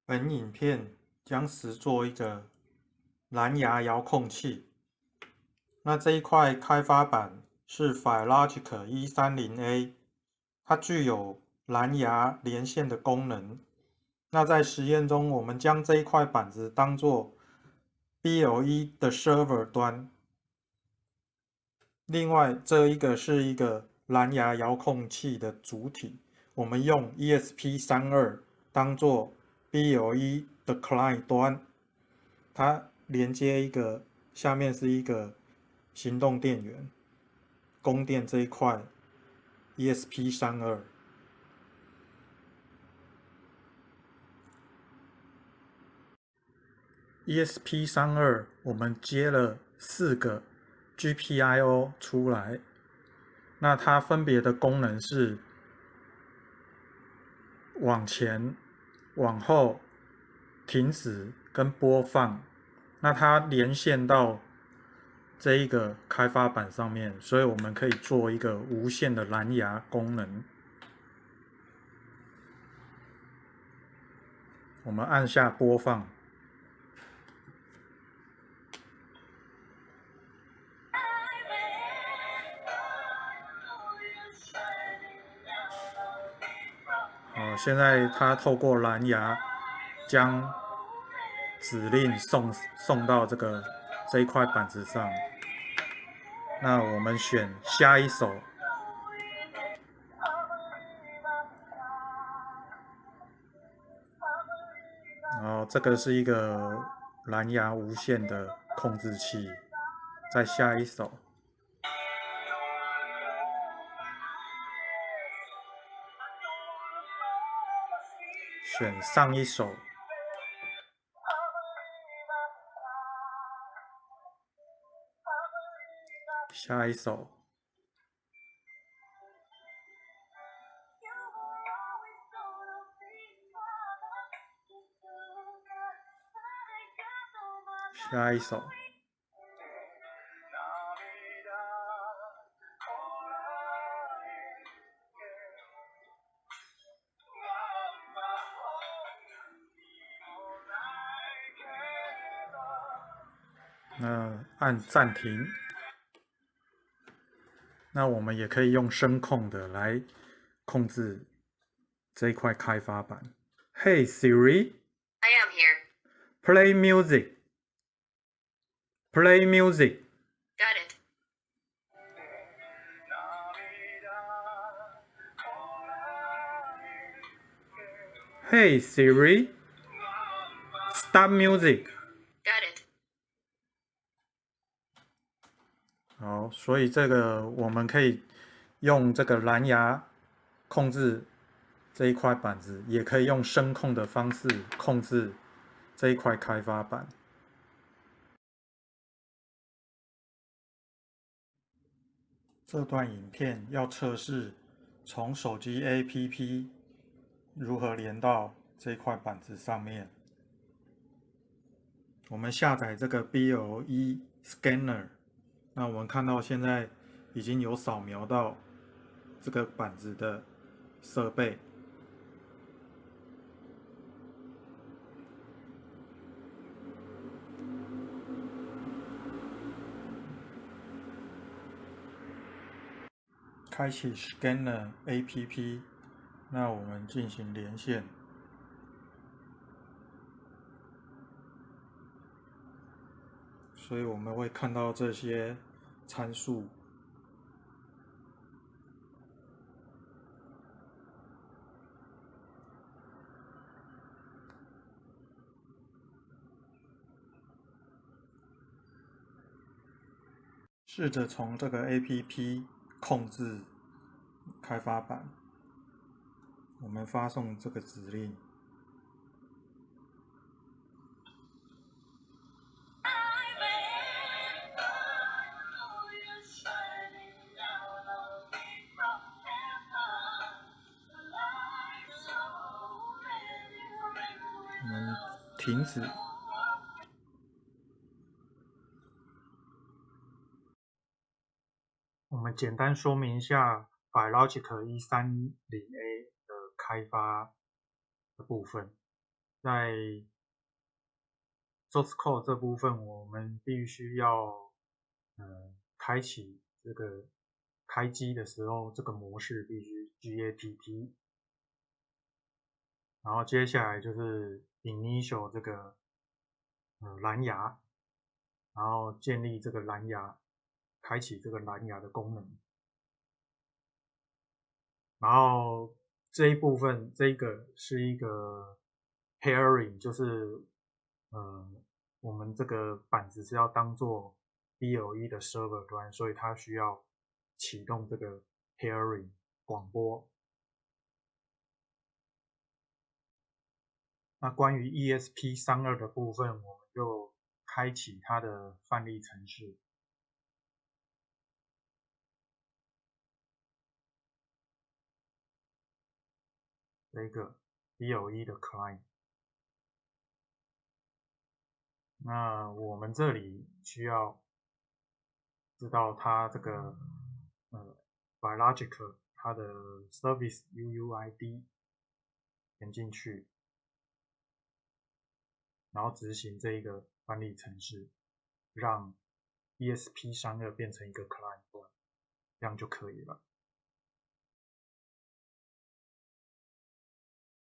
本影片将实作一个蓝牙遥控器。那这一块开发版是 Filogic 130A， 它具有蓝牙连线的功能。那在实验中，我们将这一块板子当作 BLE 的 server 端。另外，这一个是一个蓝牙遥控器的主体，我们用 ESP32 当作 BLE 的 client 端，它连接一个，下面是一个行动电源，供电这一块 ESP32。ESP32 我们接了4个 GPIO 出来，那它分别的功能是往前、往后、停止跟播放。那它连线到这一个开发板上面，所以我们可以做一个无线的蓝牙功能。我们按下播放。现在它透过蓝牙将指令送到这一块板子上。那我们选下一首。然后这个是一个蓝牙无线的控制器。再下一首。选上一首。下一首。下一首。那按暂停。那我们也可以用声控的来控制这一块开发板。Hey Siri, I am here. Play music. Play music. Got it. Hey Siri, stop music. Got it. 好，所以这个我们可以用这个蓝牙控制这一块板子，也可以用声控的方式控制这一块开发板。这段影片要测试从手机 APP 如何连到这一块板子上面。我们下载这个 BLE Scanner， 那我们看到现在已经有扫描到这个板子的设备。开启 Scanner APP， 那我们进行连线。所以我们会看到这些参数。试着从这个 APP 控制开发板，我们发送这个指令。我们停止。我们简单说明一下 Filogic 130A 的开发的部分。在 source code 这部分，我们必须要开启这个开机的时候，这个模式必须 GATT， 然后接下来就是 initial 这个蓝牙，然后建立这个蓝牙，开启这个蓝牙的功能，然后这一部分这个是一个 pairing， 就是我们这个板子是要当做 BLE 的 server 端，所以它需要启动这个 pairing 广播。那关于 ESP32 的部分，我们就开启它的范例程式。这个 BLE 的 client。那我们这里需要知道它这个biological 它的 service UUID 填进去，然后执行这一个范例程式，让 ESP32变成一个 client 端，这样就可以了。